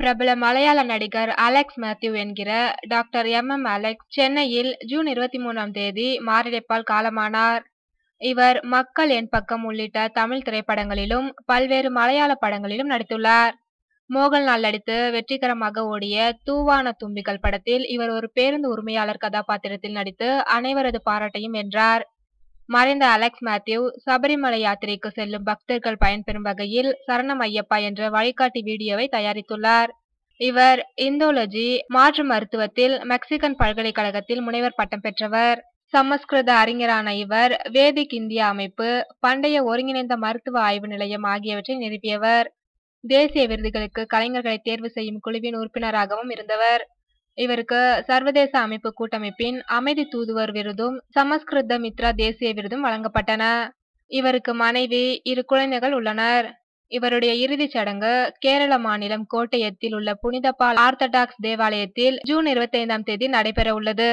பிரபல மலையாள நடிகர் அலெக்ஸ் மேத்யூ என்கிற டாக்டர் எம். அலெக்ஸ் சென்னையில் ஜூன் 23ஆம் தேதி மாரடைப்பால் காலமானார். இவர் மக்கள் என் பக்கம் உள்ளிட்ட தமிழ் திரைப்படங்களிலும் பல்வேறு மலையாள படங்களிலும் நடித்துள்ளார். மோகன்லால் நடித்து வெற்றிகரமாக ஓடிய தூவான தும்பிகள் படத்தில் இவர் ஒரு பேருந்து உரிமையாளர் கதாபாத்திரத்தில் நடித்து அனைவரது பாராட்டையும் வென்றார். மறைந்த அலெக்ஸ் மேத்யூ சபரிமலை யாத்திரைக்கு செல்லும் பக்தர்கள் பயன்பெறும் வகையில் சரணம் ஐயப்பா என்ற வழிகாட்டி வீடியோவை தயாரித்துள்ளார். இவர் இந்தோலஜி மாற்று மருத்துவத்தில் மெக்சிகன் பல்கலைக்கழகத்தில் முனைவர் பட்டம் பெற்றவர். சமஸ்கிருத அறிஞரான இவர் வேதிக் இந்தியா அமைப்பு, பண்டைய ஒருங்கிணைந்த மருத்துவ ஆய்வு நிலையம் ஆகியவற்றை நிறுவியவர். தேசிய விருதுகளுக்கு கலைஞர்களை தேர்வு செய்யும் குழுவின் உறுப்பினராகவும் இருந்தவர். இவருக்கு சர்வதேச அமைப்பு கூட்டமைப்பின் அமைதி தூதுவர் விருதும் சமஸ்கிருத மித்ரா தேசிய விருதும் வழங்கப்பட்டன. இவருக்கு மனைவி, 2 குழந்தைகள் உள்ளனர். இவருடைய இறுதிச் சடங்கு கேரள மாநிலம் கோட்டயத்தில் உள்ள புனித பால் ஆர்த்தடாக்ஸ் தேவாலயத்தில் ஜூன் 25ஆம் தேதி நடைபெற உள்ளது.